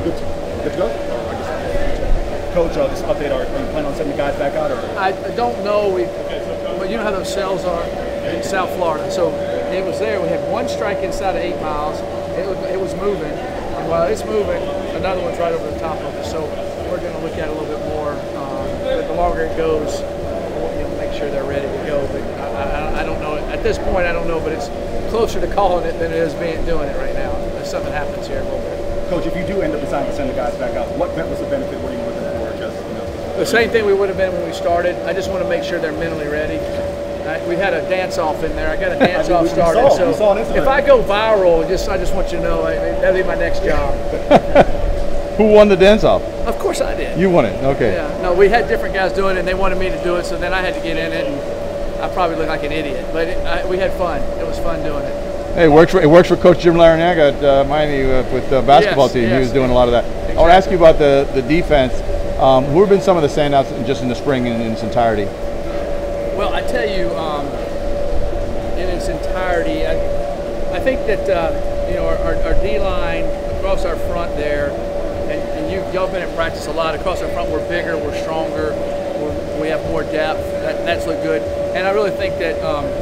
good to go? Coach, just update. Are you planning on sending the guys back out? Or? I don't know. But you know how those cells are in South Florida. So it was there. We had one strike inside of 8 miles. It was moving. And while it's moving, another one's right over the top of it. So we're going to look at it a little bit more. But the longer it goes, we'll make sure they're ready to go. But I don't know. At this point, I don't know. But it's closer to calling it than it is doing it right now. If something happens here a little bit. Coach, if you do end up deciding to send the guys back out, what was the benefit? What are you looking for? The same thing we would have been when we started. I just want to make sure they're mentally ready. We had a dance-off in there. I got a dance-off started. So if I go viral, I just want you to know that'll be my next job. Who won the dance-off? Of course I did. You won it, okay. Yeah. No, we had different guys doing it, and they wanted me to do it, so then I had to get in it, and I probably looked like an idiot. But we had fun. It was fun doing it. Hey, it works for Coach Jim Larinaga at Miami with the basketball team. Yes, he was doing a lot of that. Exactly. I want to ask you about the defense. Who have been some of the standouts just in the spring in its entirety? Well, I tell you, in its entirety, I think that our D-line across our front there, and y'all been in practice a lot. Across our front, we're bigger, we're stronger, we have more depth. That's looked good, and I really think that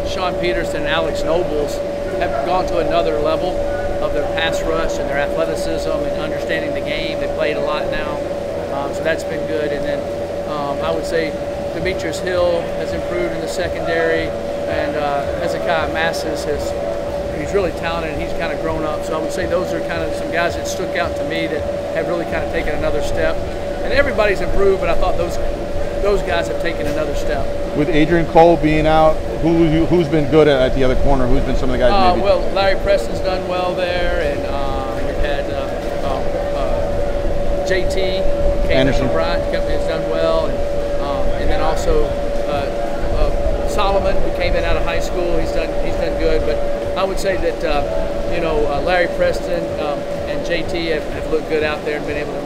Sean Peterson and Alex Nobles have gone to another level of their pass rush and their athleticism and understanding the game. They played a lot now. So that's been good. And then I would say Demetrius Hill has improved in the secondary, and Hezekiah Masses he's really talented, and he's kind of grown up. So I would say those are kind of some guys that stuck out to me that have really kind of taken another step. And everybody's improved, but I thought those guys have taken another step. With Adrian Cole being out, who's been good at the other corner? Who's been some of the guys maybe? Well, Larry Preston's done well there, and you had JT. Anderson Bryant has done well, and then also Solomon, who came in out of high school, he's done good. But I would say that Larry Preston and JT have looked good out there and been able to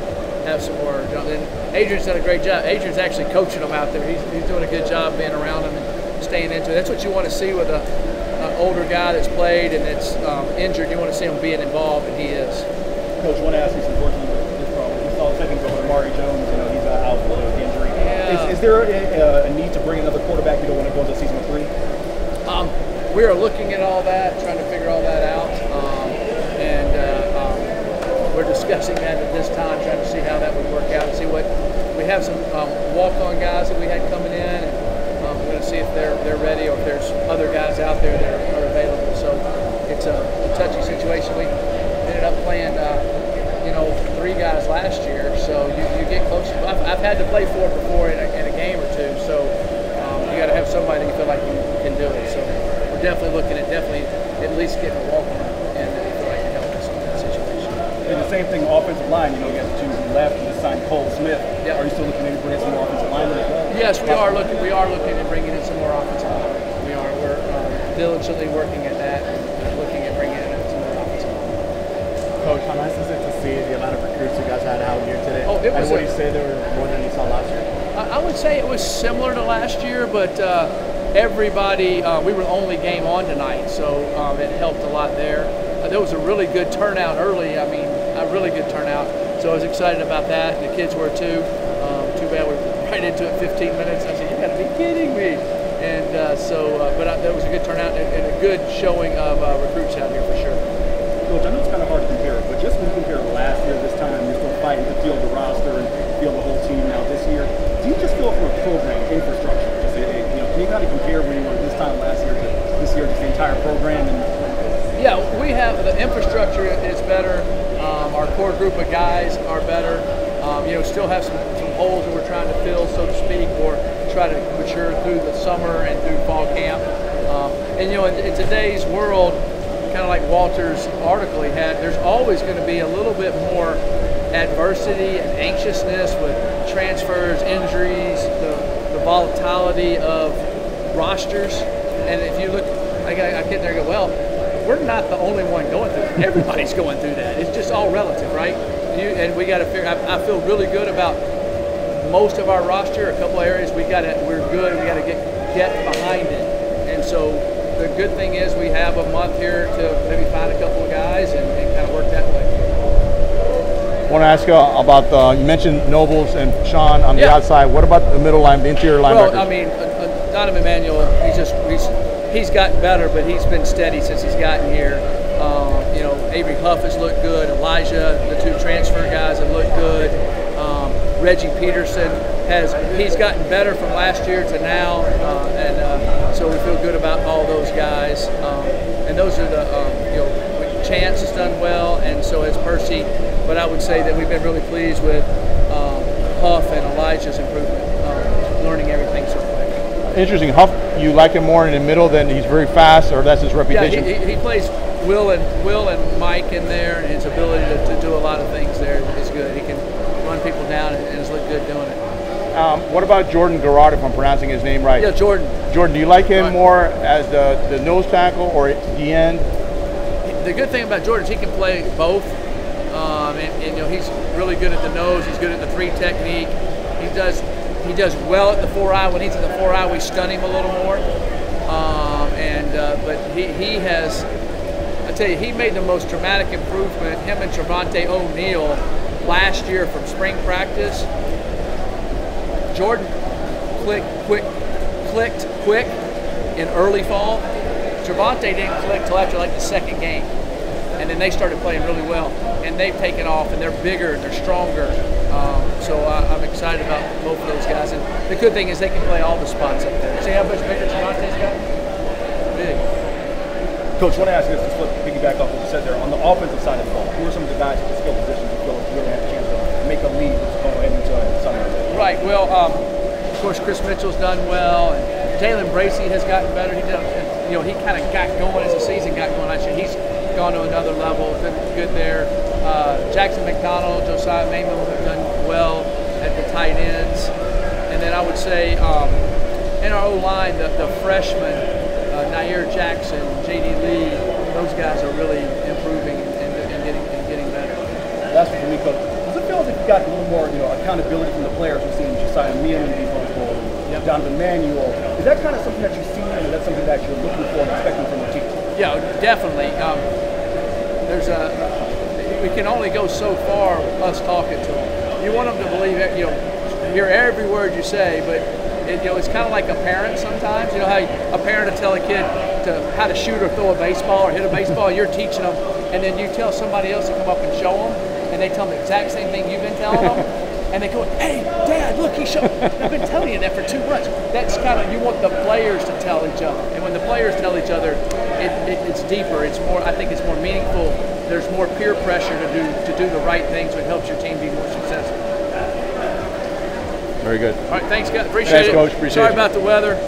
have some more. And Adrian's done a great job. Adrian's actually coaching them out there. He's doing a good job being around them and staying into it. That's what you want to see with an older guy that's played and that's injured. You want to see him being involved, and he is. Coach, I want to ask you some questions. Seconds over Amari Jones, he's out with the injury. Yeah. Is there a need to bring another quarterback? You don't want to go into season 3? We are looking at all that, trying to figure all that out, and we're discussing that at this time, trying to see how that would work out. See what we have some walk-on guys that we had coming in, and we're going to see if they're ready or if there's other guys out there that are available. So it's a touchy situation. We ended up playing. 3 guys last year, so you get close. I've had to play 4 before in a game or 2, so you got to have somebody you feel like you can do it. So we're definitely looking at at least getting a walk on and feel like can help us in that situation. And the same thing, offensive line. You have to choose left. You just signed Cole Smith. Yep. Are you still looking to bring in some more offensive linemen as well? Yes, we are looking. We are looking at bringing in some more offensive linemen. We are. We're diligently working at that and looking at bringing in some more offensive linemen. Coach, how nice is it to see the amount of recruits you guys had out here today? Oh, it was. And what do you say there were more than you saw last year? I would say it was similar to last year, but everybody, we were the only game on tonight, so it helped a lot there. There was a really good turnout early. I mean, a really good turnout. So I was excited about that. The kids were too. Too bad we're right into it 15 minutes. I said, you got to be kidding me. And but that was a good turnout and a good showing of recruits out here for sure. Coach, I know it's kind of hard to compare, but just when you compare last year, this time, you're still fighting to field the roster and field the whole team now this year. Do you just feel from a program infrastructure? Can you kind of compare when you were this time last year to this year, just the entire program? Yeah, we have the infrastructure is better. Our core group of guys are better. Still have some holes that we're trying to fill, so to speak, or try to mature through the summer and through fall camp. In today's world, kind of like Walter's article he had, there's always going to be a little bit more adversity and anxiousness with transfers, injuries, the volatility of rosters. And if you look, I get there and go, well, we're not the only one going through it. Everybody's going through that. It's just all relative, right? And we got to figure. I feel really good about most of our roster. A couple areas we're good. We got to get behind it. And so the good thing is we have a month here to maybe find a couple of guys and kind of work that way. want to ask you about you mentioned Nobles and Sean on the Yeah. outside. What about the middle line, the interior linebackers? Well, I mean, Donovan Manuel, he's gotten better, but he's been steady since he's gotten here. You know, Avery Huff has looked good. Elijah, the two transfer guys, have looked good. Reggie Peterson he's gotten better from last year to now, and so we feel good about all those guys. And those are the you know, Chance has done well, and so has Percy. But I would say that we've been really pleased with Huff and Elijah's improvement, learning everything so quick. Interesting. Huff, you like him more in the middle than he's very fast, or that's his reputation? Yeah, he plays Will and Mike in there, and his ability to do a lot of things there is good. He can run people down and has looked good doing it. What about Jordan Garrard, if I'm pronouncing his name right? Yeah, Jordan. Jordan, do you like him more as the nose tackle or at the end? The good thing about Jordan is he can play both. And you know, he's really good at the nose. He's good at the three technique. He does well at the 4-eye. When he's at the 4-eye, we stun him a little more. But he has, I tell you, he made the most dramatic improvement. Him and Trevante O'Neal last year from spring practice. Jordan clicked quick in early fall. Trevante didn't click till after like the second game. And then they started playing really well, and they've taken off, and they're bigger, and they're stronger. So I'm excited about both of those guys. And the good thing is they can play all the spots up there. See how much bigger Trevante's got? Big. Coach, I want to ask you this, to piggyback off what you said there. On the offensive side of the ball, who are some of the guys at the skill positions you feel like you really have a chance to make a lead going into Sunday? Right. Well, of course, Chris Mitchell's done well, and Jalen Bracey has gotten better. He kind of got going as the season got going last year. He's gone to another level, been good there. Jackson McDonald, Josiah Mayman have done well at the tight ends. And then I would say in our O-line, the freshmen, Nair Jackson, J.D. Lee, those guys are really improving and getting better. That's for me, Coach. Does it feel like you've got a little more accountability from the players? We've seen Josiah Mayman in the role, Donovan Manuel. Is that kind of something that you've seen, and is that something that you're looking for and expecting from the team? Yeah, definitely. We can only go so far us talking to them. You want them to believe it, hear every word you say, but it's kind of like a parent sometimes. You know how a parent will tell a kid how to shoot or throw a baseball or hit a baseball, you're teaching them, and then you tell somebody else to come up and show them, and they tell them the exact same thing you've been telling them, and they go, "Hey, Dad, look, he showed. I've been telling you that for 2 months." That's kind of, you want the players to tell each other, and when the players tell each other, it's deeper. It's more. I think it's more meaningful. There's more peer pressure to do the right things, so it helps your team be more successful. Very good. All right, thanks, guys. Appreciate it. Coach. Appreciate Sorry it. about the weather.